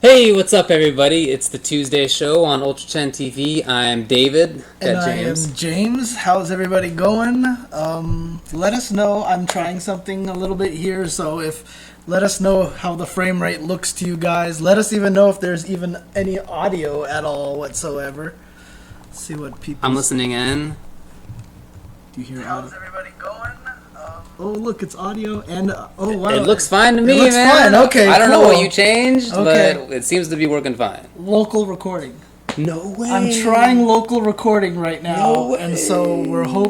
Hey, what's up, everybody? It's the Tuesday show on UltraChenTV. I'm David. And Got James. I am James. How's everybody going? Let us know. I'm trying something a little bit here, so let us know how the frame rate looks to you guys. Let us even know if there's even any audio at all whatsoever. Let's see what people. I'm listening in. Do you hear audio? How's everybody going? Oh, look, it's audio and oh wow, It looks fine to me, it looks man. Fine. Okay, I don't know cool. what you changed, Okay. but it seems to be working fine. Local recording. No way. I'm trying local recording right now, No way. and so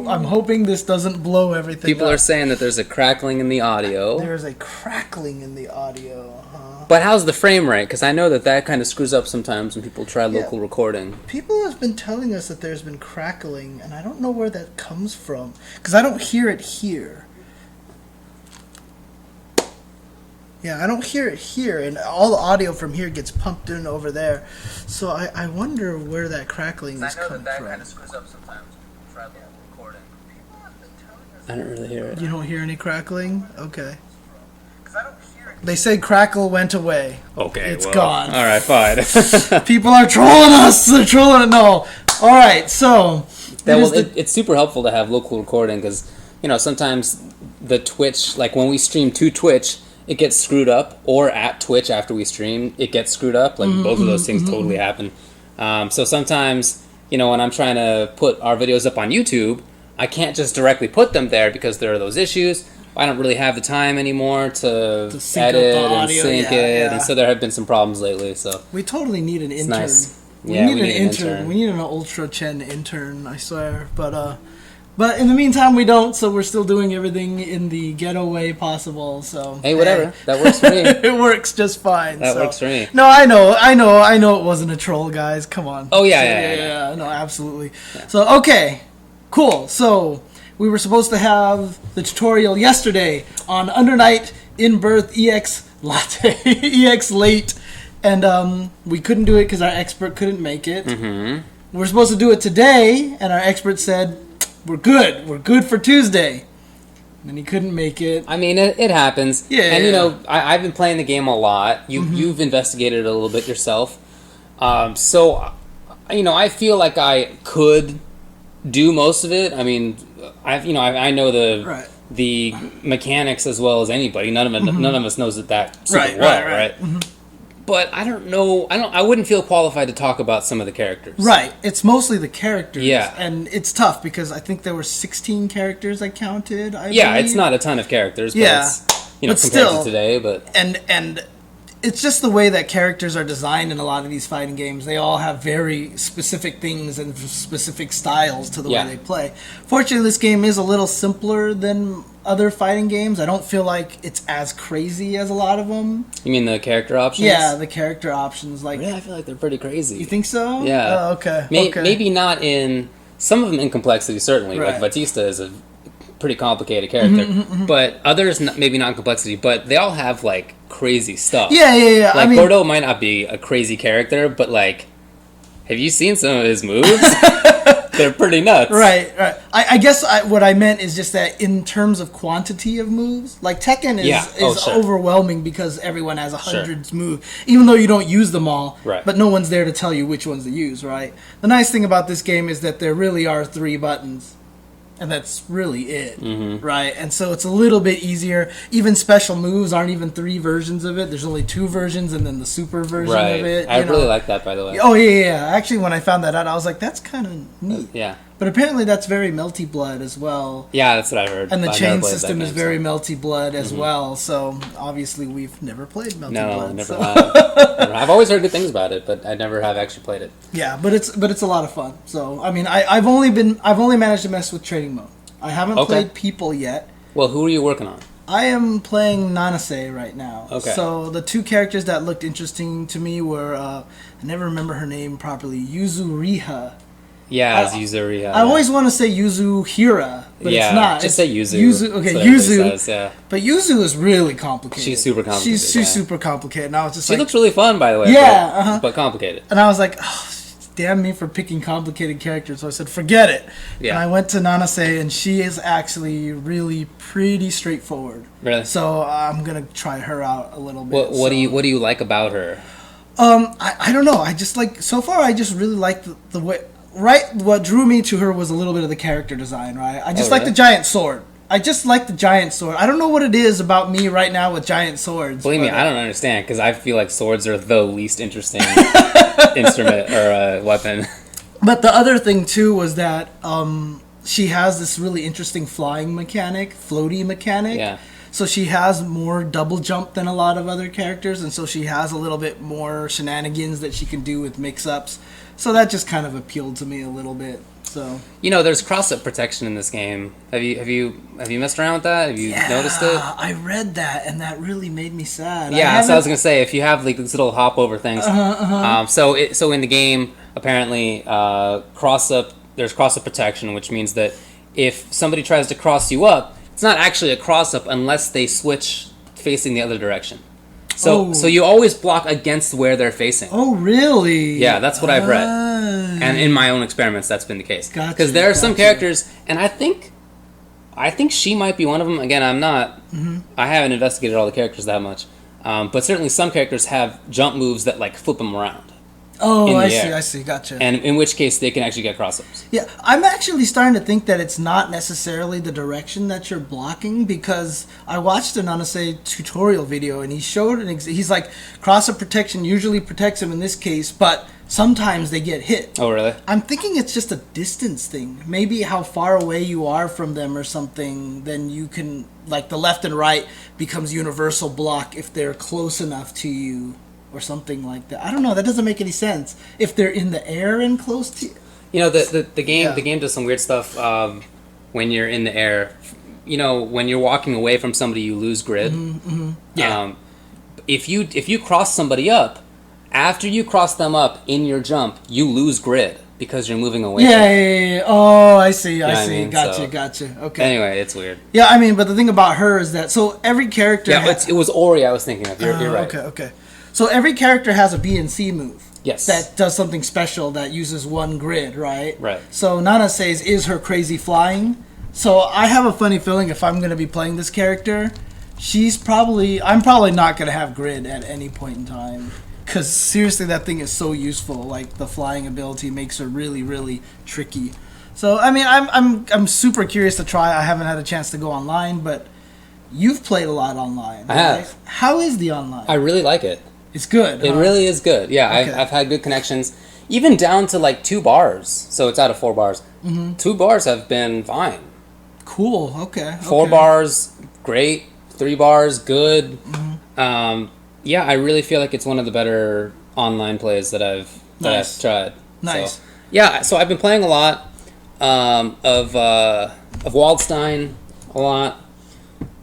I'm hoping this doesn't blow everything. People up. are saying that there's a crackling in the audio. There's a crackling in the audio, huh? But how's the frame rate? Because I know that kind of screws up sometimes when people try local recording. People have been telling us that there's been crackling, and I don't know where that comes from, because I don't hear it here. Yeah, I don't hear it here, and all the audio from here gets pumped in over there. So I wonder where that crackling is coming from. I know that kind of screws up sometimes when people try local recording. People have been telling us I don't really hear it. You don't hear any crackling? Okay. They say crackle went away. Okay, It's gone. All right, fine. People are trolling us. They're trolling it. No. All right, so. It's super helpful to have local recording because, sometimes the Twitch, like when we stream to Twitch, it gets screwed up, or at Twitch after we stream, it gets screwed up. Like both of those things totally happen. So sometimes, when I'm trying to put our videos up on YouTube, I can't just directly put them there because there are those issues. I don't really have the time anymore to edit and sync it, and so there have been some problems lately. So we totally need an intern. Nice. We Yeah, need an intern. We need an UltraChen intern, I swear. But in the meantime, we don't. So we're still doing everything in the ghetto way possible. So hey, whatever. That works for me. It works just fine. That works for me. No, I know. It wasn't a troll, guys. Come on. Oh yeah. No, absolutely. Yeah. So okay, cool. So. We were supposed to have the tutorial yesterday on Undernight In Birth EXE Late, and we couldn't do it because our expert couldn't make it. Mm-hmm. We were supposed to do it today, and our expert said, we're good for Tuesday. And then he couldn't make it. I mean, it happens. Yeah. And, I've been playing the game a lot. You've investigated it a little bit yourself. So, I feel like I could do most of it. I mean, I know the mechanics as well as anybody. None of us knows that super well, right? Mm-hmm. But I don't know. I wouldn't feel qualified to talk about some of the characters. Right. It's mostly the characters. Yeah. And it's tough because I think there were 16 characters I counted. I yeah, believe. It's not a ton of characters. But yeah. It's, but compared still, to today, but and it's just the way that characters are designed in a lot of these fighting games. They all have very specific things and specific styles to the way they play. Fortunately, this game is a little simpler than other fighting games. I don't feel like it's as crazy as a lot of them. You mean the character options? Yeah, the character options. Yeah, I feel like they're pretty crazy. You think so? Yeah. Oh, okay. Maybe not in some of them in complexity, certainly. Right. Like Batista is a pretty complicated character, but others maybe not in complexity, but they all have like crazy stuff. Yeah. Like Gordo might not be a crazy character, but like, have you seen some of his moves? They're pretty nuts. Right. I guess what I meant is just that in terms of quantity of moves, like Tekken is overwhelming because everyone has 100 moves, even though you don't use them all. Right. But no one's there to tell you which ones to use, right? The nice thing about this game is that there really are 3 buttons. And that's really it, right? And so it's a little bit easier. Even special moves aren't even 3 versions of it. There's only 2 versions and then the super version of it. I really like that, by the way. Oh, yeah. Actually, when I found that out, I was like, that's kind of neat. Yeah. But apparently that's very Melty Blood as well. Yeah, that's what I heard. And the chain system is very Melty Blood as well. So obviously we've never played Melty Blood. No, never have. I've always heard good things about it, but I never have actually played it. Yeah, but it's a lot of fun. So I mean, I've only managed to mess with trading mode. I haven't played people yet. Well, who are you working on? I am playing Nanase right now. Okay. So the 2 characters that looked interesting to me were I never remember her name properly. Yuzuriha. Yeah, it's Yuzuriha. I always want to say Yuzuhira, but it's not. Just say Yuzu. Okay, Yuzu. Says, yeah. But Yuzu is really complicated. She's super complicated. She's super complicated. And I was just she looks really fun, by the way. Yeah, but complicated. And I was like, oh, damn me for picking complicated characters. So I said, forget it. Yeah. And I went to Nanase, and she is actually really pretty straightforward. Really? So I'm gonna try her out a little bit. What do you like about her? I don't know. I just like so far. I just really like the way. Right, what drew me to her was a little bit of the character design. Right, I just like the giant sword. I just like the giant sword. I don't know what it is about me right now with giant swords. Believe me, I don't understand because I feel like swords are the least interesting instrument or weapon. But the other thing too was that she has this really interesting flying mechanic, floaty mechanic. Yeah. So she has more double jump than a lot of other characters, and so she has a little bit more shenanigans that she can do with mix-ups. So that just kind of appealed to me a little bit. So there's cross-up protection in this game. Have you messed around with that? Have you noticed it? I read that, and that really made me sad. Yeah, so I was gonna say if you have like these little hop over things. So in the game, apparently, there's cross-up protection, which means that if somebody tries to cross you up, it's not actually a cross-up unless they switch facing the other direction. So you always block against where they're facing. Oh, really? Yeah, that's what I've read. And in my own experiments, that's been the case. Gotcha. Because there are some characters, and I think she might be one of them. Again, I'm not. I haven't investigated all the characters that much. But certainly some characters have jump moves that like flip them around. Oh, I see, gotcha. And in which case they can actually get cross-ups. Yeah, I'm actually starting to think that it's not necessarily the direction that you're blocking, because I watched an Anase tutorial video and he showed he's like, cross-up protection usually protects him in this case, but sometimes they get hit. Oh, really? I'm thinking it's just a distance thing. Maybe how far away you are from them or something, then you can, like the left and right becomes universal block if they're close enough to you. Or something like that. I don't know. That doesn't make any sense. If they're in the air and close to you. The game does some weird stuff when you're in the air. When you're walking away from somebody, you lose grid. Yeah. If you cross somebody up, after you cross them up in your jump, you lose grid because you're moving away. Yeah. Oh, I see. I see. mean? Gotcha. Okay. Anyway, it's weird. Yeah, I mean, but the thing about her is that every character. Yeah, it was Ori I was thinking of. You're right. Okay. So every character has a B and C move. Yes. That does something special that uses one grid, right? Right. So Nana says is her crazy flying. So I have a funny feeling if I'm going to be playing this character, I'm probably not going to have grid at any point in time. Because seriously, that thing is so useful. Like the flying ability makes her really, really tricky. So I mean, I'm super curious to try. I haven't had a chance to go online, but you've played a lot online. I have. How is the online? I really like it. It's good. It really is good. Yeah, Okay. I've had good connections, even down to like 2 bars. So it's out of 4 bars. 2 bars have been fine. Cool. Okay. 4 bars, great. 3 bars, good. Yeah, I really feel like it's one of the better online plays that I've tried. Nice. So I've been playing a lot of Wildstein, a lot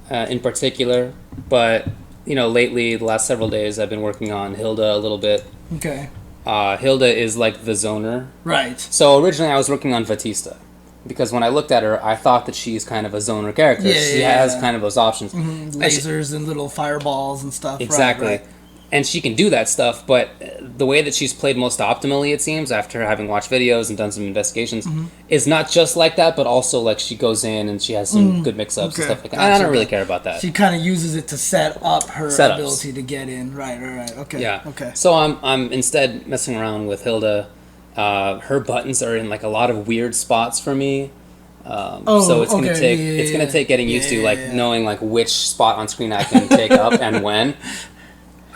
in particular, but. Lately, the last several days, I've been working on Hilda a little bit. Okay. Hilda is like the zoner. Right. So originally I was working on Batista. Because when I looked at her, I thought that she's kind of a zoner character. She has kind of those options. Lasers and little fireballs and stuff. Exactly. Right. And she can do that stuff, but the way that she's played most optimally, it seems, after having watched videos and done some investigations, is not just like that, but also like she goes in and she has some good mix-ups and stuff like that. I don't really care about that. She kind of uses it to set up her ability to get in. Right. Okay. Yeah. Okay. So I'm instead messing around with Hilda. Her buttons are in like a lot of weird spots for me. So it's gonna take getting used to knowing like which spot on screen I can take up and when.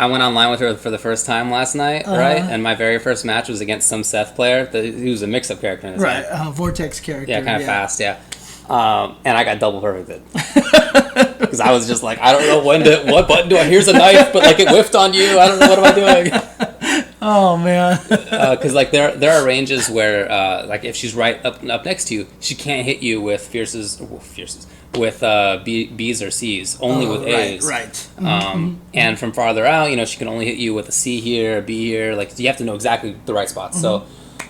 I went online with her for the first time last night, right? And my very first match was against some Seth player. He was a mix-up character in this game. Vortex character. Yeah, kind of fast, yeah. And I got double perfected. Because I was just like, I don't know what button do I... Here's a knife, but like it whiffed on you. I don't know, what am I doing? Oh, man. Because like there are ranges where like if she's right up next to you, she can't hit you with fierces with B's or C's, only with A's. Right. And from farther out, she can only hit you with a C here, a B here. Like, you have to know exactly the right spots. So,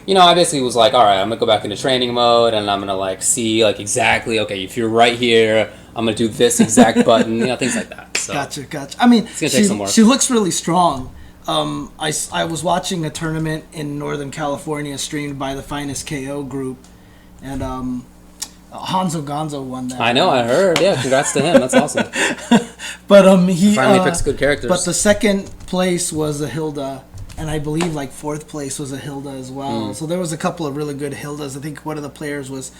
I basically was like, all right, I'm going to go back into training mode, and I'm going to, like, see, like, exactly, okay, if you're right here, I'm going to do this exact button, things like that. So, Gotcha. I mean, it's gonna take some work. She looks really strong. I was watching a tournament in Northern California streamed by the Finest KO group, and Hanzo Gonzo won that. I know, I heard. Yeah, congrats to him. That's awesome. But he finally picks good characters. But the second place was a Hilda, and I believe like 4th place was a Hilda as well. So there was a couple of really good Hildas. I think one of the players was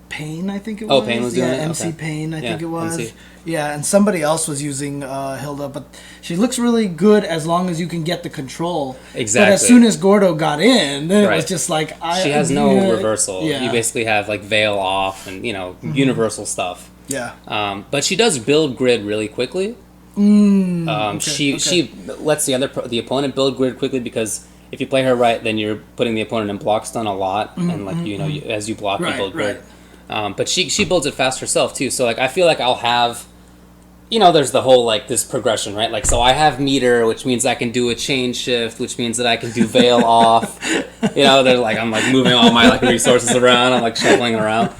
Payne, I think it was. Oh, Payne was doing it? MC Okay. Payne, I think it was. MC. Yeah, and somebody else was using Hilda, but she looks really good as long as you can get the control. Exactly. But as soon as Gordo got in, then it was Right. just like... She has no reversal. Yeah. You basically have like veil off and, universal stuff. Yeah. But she does build grid really quickly. She lets the opponent build grid quickly because if you play her right, then you're putting the opponent in block stun a lot, and like as you block, you build grid. But she builds it fast herself too. So like I feel like I'll have, there's the whole like this progression, right? Like so I have meter, which means I can do a chain shift, which means that I can do veil off. They're like I'm like moving all my like resources around. I'm like shuffling around.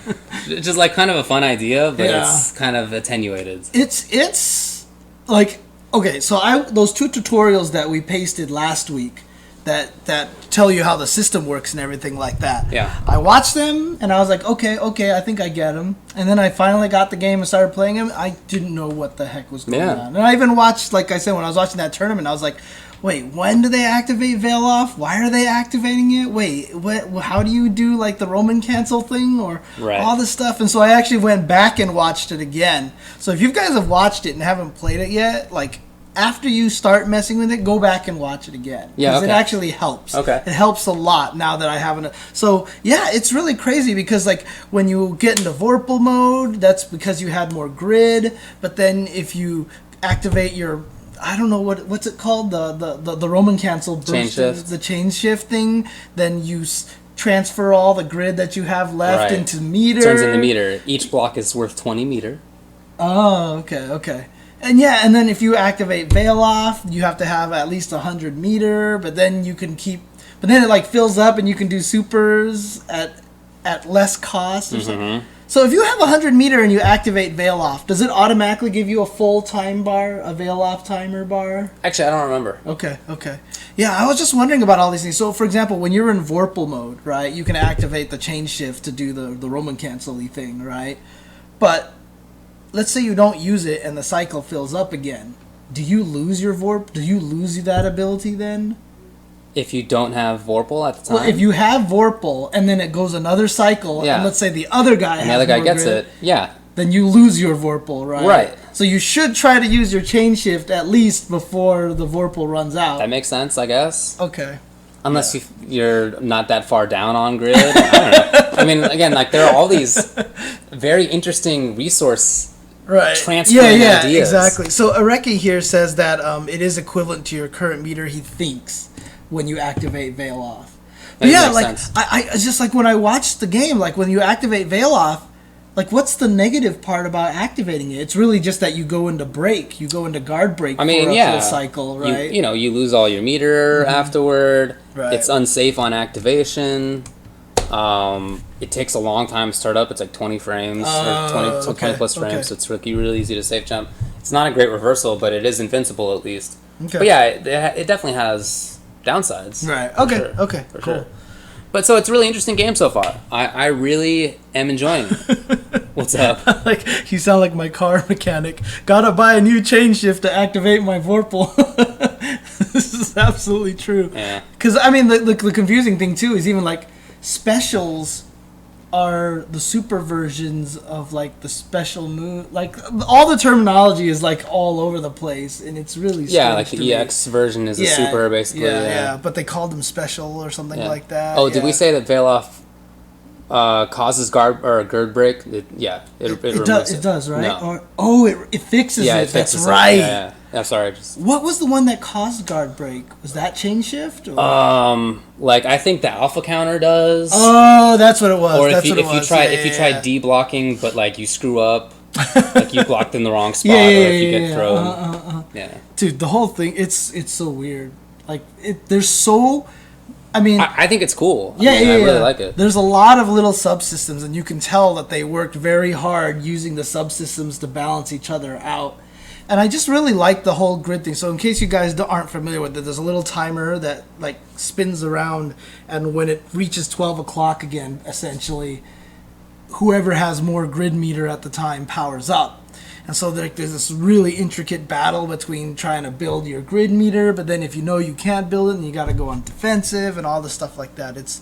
It's just like kind of a fun idea, but it's kind of attenuated. It's like, okay, so those 2 tutorials that we pasted last week that tell you how the system works and everything like that. Yeah. I watched them and I was like, okay, I think I get them. And then I finally got the game and started playing them. I didn't know what the heck was going on. And I even watched, like I said, when I was watching that tournament, I was like, wait, when do they activate Veil Off? Why are they activating it? Wait, how do you do like the Roman cancel thing or all this stuff? And so I actually went back and watched it again. So if you guys have watched it and haven't played it yet, like after you start messing with it, go back and watch it again. Because it actually helps. Okay. It helps a lot now that I haven't. So yeah, it's really crazy because like when you get into Vorpal mode, that's because you had more grid. But then if you activate your, I don't know what's it called, the Roman cancel burst, chain shift. The chain shift thing, then you transfer all the grid that you have left into meter. Turns into meter. Each block is worth 20 meter. Oh, okay. And yeah, and then if you activate Veil Off, you have to have at least 100 meter, but then you can keep, but then it like fills up and you can do supers at less cost or something. So if you have 100 meter and you activate Veil Off, does it automatically give you a full time bar, a Veil Off timer bar? Actually, I don't remember. Okay. Yeah, I was just wondering about all these things. So, for example, when you're in Vorpal mode, right, you can activate the chain shift to do the Roman cancel-y thing, right? But let's say you don't use it and the cycle fills up again. Do you lose your Vorp? Do you lose that ability then? If you don't have Vorpal at the time? Well, if you have Vorpal and then it goes another cycle, and let's say the other guy and the other guy gets grid, it, then you lose your Vorpal, right? Right. So you should try to use your chain shift at least before the Vorpal runs out. That makes sense, I guess. Okay. Unless you're not that far down on grid. I don't know. I mean, again, like there are all these very interesting resource transferring ideas. Exactly. So Areki here says that it is equivalent to your current meter, he thinks, when you activate Veil Off. But yeah, like sense. I it's just like when I watched the game, like when you activate Veil Off, like what's the negative part about activating it? It's really just that you go into break, you go into guard break for a full cycle, right? You lose all your meter afterward. Right. It's unsafe on activation. It takes a long time to start up. It's like 20 frames or 20 plus frames. So it's really easy to safe jump. It's not a great reversal, but it is invincible at least. Okay. But yeah, it definitely has downsides. Right. Okay. Okay. For Cool. sure. But so it's a really interesting game so far. I really am enjoying it. What's up? Like you sound like my car mechanic. Gotta buy a new chain shift to activate my Vorpal. This is absolutely true. Yeah. Because I mean, the confusing thing too is even like specials are the super versions of like the special move. Like all the terminology is like all over the place, and it's really strange like the EX version is a super basically. Yeah, but they called them special or something like that. Oh, did we say that Veil Off causes guard or a gird break? It does. It does, right? No. It fixes it. It fixes That's it. right. Yeah. I'm sorry. What was the one that caused guard break? Was that chain shift? Or? Like I think the alpha counter does. Oh, that's what it was. Or if you try de-blocking, but like you screw up, like you blocked in the wrong spot, or if you get thrown. Yeah. Dude, the whole thing, it's so weird. Like there's so. I mean, I think it's cool. I really like it. There's a lot of little subsystems, and you can tell that they worked very hard using the subsystems to balance each other out. And I just really like the whole grid thing. So in case you guys aren't familiar with it, there's a little timer that like spins around, and when it reaches 12 o'clock again, essentially, whoever has more grid meter at the time powers up. And so there's this really intricate battle between trying to build your grid meter, but then if you know you can't build it, then you got to go on defensive and all this stuff like that. It's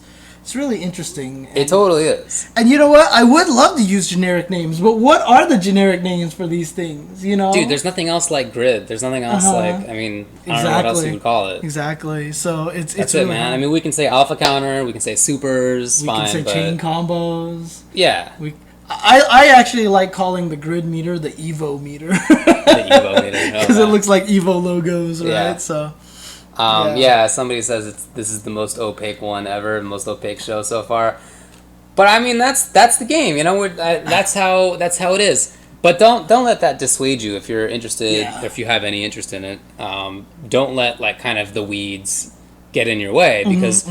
really interesting. It totally is. And you know what? I would love to use generic names, but what are the generic names for these things? You know, dude, there's nothing else like grid. There's nothing else like. I mean, I don't know what else you would call it. Exactly. So it's That's really it, man. hard. I mean, we can say alpha counter. We can say supers. We fine, can say but chain combos. yeah. I actually like calling the grid meter the Evo meter. The Evo meter. Because it looks like Evo logos, right? Yeah. So. Yeah, somebody says this is the most opaque one ever, the most opaque show so far. But I mean, that's the game, you know. That's how it is. But don't let that dissuade you if you're interested, or if you have any interest in it. Don't let like kind of the weeds get in your way, because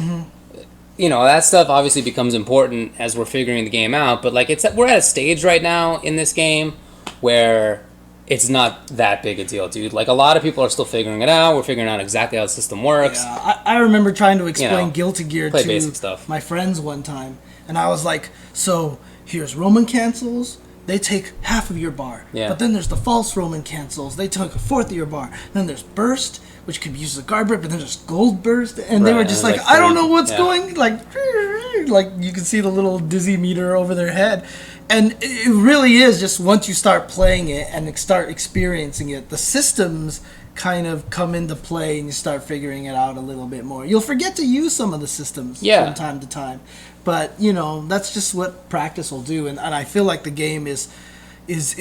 you know that stuff obviously becomes important as we're figuring the game out. But like we're at a stage right now in this game where it's not that big a deal, dude. Like, a lot of people are still figuring it out. We're figuring out exactly how the system works. Yeah, I remember trying to explain Guilty Gear to basic stuff. my friends one time. And I was like, so, here's Roman cancels. They take half of your bar. Yeah. But then there's the false Roman cancels. They took a fourth of your bar. Then there's burst, which could be used as a guard break, but then there's gold burst. And they were just like, I don't know what's going... Like, you can see the little dizzy meter over their head. And it really is just once you start playing it and start experiencing it, the systems kind of come into play and you start figuring it out a little bit more. You'll forget to use some of the systems from time to time. But, you know, that's just what practice will do. And I feel like the game is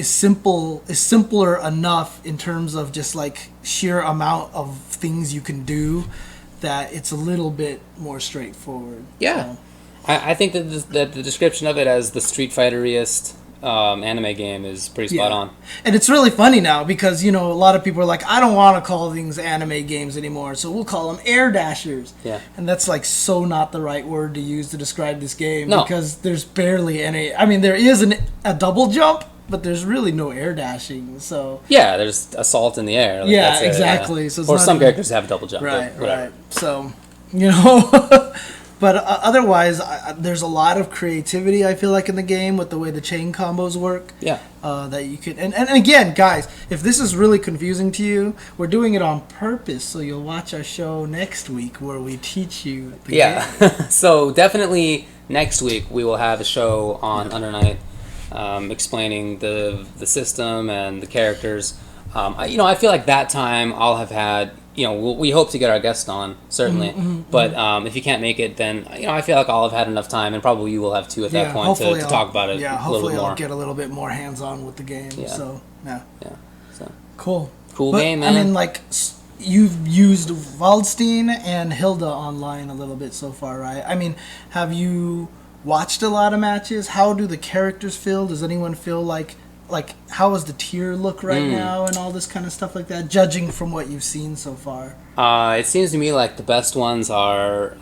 simpler enough in terms of just like sheer amount of things you can do that it's a little bit more straightforward. Yeah. So. I think that the description of it as the Street Fighter-iest anime game is pretty spot on. And it's really funny now because, you know, a lot of people are like, I don't want to call things anime games anymore, so we'll call them air dashers. Yeah. And that's like so not the right word to use to describe this game because there's barely any... I mean, there is a double jump, but there's really no air dashing, so... Yeah, there's assault in the air. Like, yeah, that's exactly. Yeah. So it's or not some even... characters have double jump. Right. So, you know... But otherwise, there's a lot of creativity, I feel like, in the game with the way the chain combos work. Yeah. That you could... And again, guys, if this is really confusing to you, we're doing it on purpose, so you'll watch our show next week where we teach you the game. So definitely next week we will have a show on Under Night explaining the system and the characters. You know, I feel like that time I'll have had... You know, we hope to get our guest on, certainly. But if you can't make it, then, you know, I feel like I'll have had enough time, and probably you will have too at that point to talk about it a little bit more. Hopefully I'll get a little bit more hands-on with the game. Yeah. So, So. Cool. Cool game, man. I mean, like, you've used Waldstein and Hilda online a little bit so far, right? I mean, have you watched a lot of matches? How do the characters feel? Does anyone feel like how does the tier look right now and all this kind of stuff like that, judging from what you've seen so far? It seems to me like the best ones are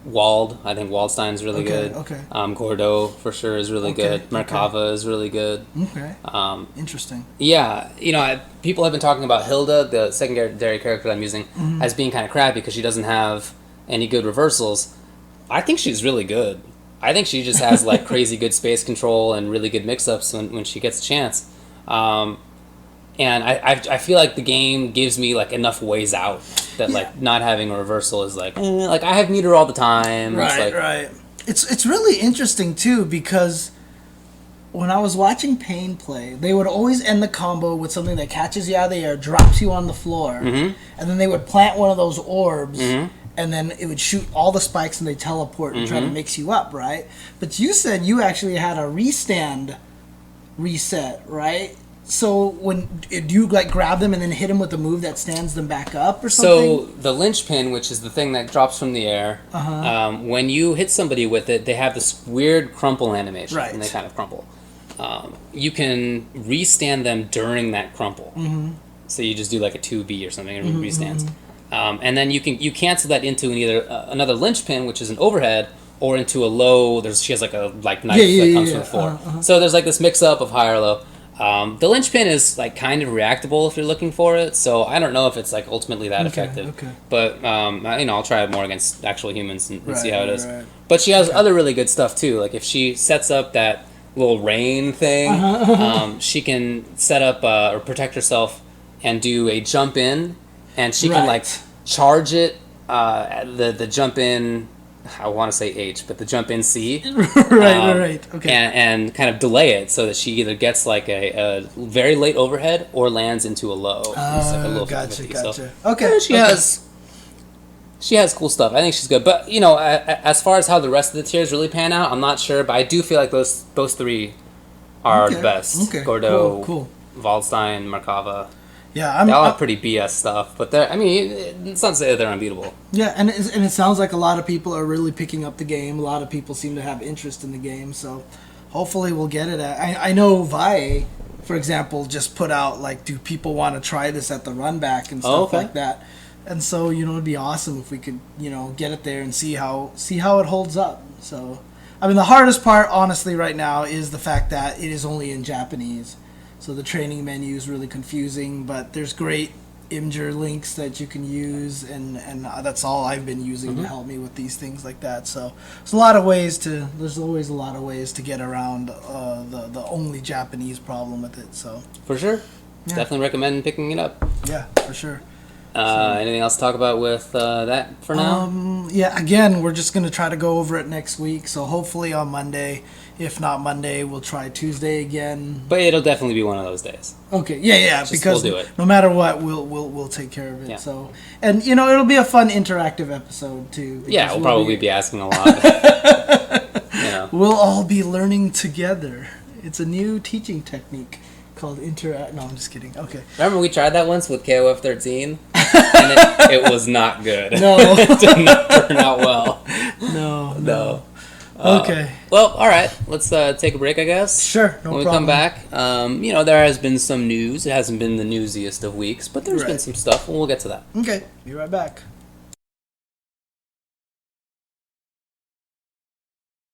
Wald. I think Waldstein's really good. Okay. Gordeau for sure is really good. Merkava is really good. Okay. Interesting. Yeah, you know, people have been talking about Hilda, the secondary character I'm using, as being kind of crappy because she doesn't have any good reversals. I think she's really good. I think she just has like crazy good space control and really good mix-ups when she gets a chance. And I feel like the game gives me like enough ways out that like not having a reversal is like like I have meter all the time. Right. It's really interesting too because when I was watching Pain play, they would always end the combo with something that catches you out of the air, drops you on the floor, and then they would plant one of those orbs. And then it would shoot all the spikes and they teleport and try to mix you up, right? But you said you actually had a restand reset, right? So do you like grab them and then hit them with a move that stands them back up or something? So the linchpin, which is the thing that drops from the air, when you hit somebody with it, they have this weird crumple animation, and they kind of crumple. You can restand them during that crumple. So you just do like a 2B or something and restands. And then you cancel that into either another linchpin, which is an overhead, or into a low. She has like a knife that comes from the floor. So there's like this mix up of high or low. The linchpin is like kind of reactable if you're looking for it. So I don't know if it's like ultimately that effective. But you know, I'll try it more against actual humans and see how it is. But she has other really good stuff too. Like if she sets up that little rain thing. She can set up or protect herself and do a jump in, and she can like charge it. The jump in, I want to say H, but the jump in C. Right. Okay. And kind of delay it so that she either gets like a very late overhead or lands into a low. Like a low Gotcha. So, Okay. She has cool stuff. I think she's good. But, you know, as far as how the rest of the tiers really pan out, I'm not sure. But I do feel like those three are the best. Okay. Gordo, Cool. Waldstein, Markava. Yeah, they all have pretty BS stuff. But I mean, it's not to say that they're unbeatable. Yeah, and it sounds like a lot of people are really picking up the game. A lot of people seem to have interest in the game. So hopefully we'll get it. I know Vi, for example, just put out, like, do people want to try this at the run back and stuff like that. And so, you know, it'd be awesome if we could, you know, get it there and see how it holds up. So, I mean, the hardest part, honestly, right now is the fact that it is only in Japanese. So the training menu is really confusing, but there's great Imgur links that you can use, and that's all I've been using to help me with these things like that. So there's always a lot of ways to get around the only Japanese problem with it. So for sure, definitely recommend picking it up. Yeah, for sure. Anything else to talk about with that for now? Yeah, again, we're just going to try to go over it next week. So hopefully on Monday. If not Monday, we'll try Tuesday again. But it'll definitely be one of those days. Okay, yeah, because we'll do it. No matter what, we'll take care of it. Yeah. So, and you know, it'll be a fun interactive episode too. Yeah, we'll probably be asking a lot. We'll all be learning together. It's a new teaching technique called No, I'm just kidding. Okay. Remember we tried that once with KOF13, and it was not good. No, it did not turn out well. No. Okay. Well, all right. Let's take a break, I guess. Sure, no problem. When we come back, there has been some news. It hasn't been the newsiest of weeks, but there's been some stuff, and we'll get to that. Okay. Be right back.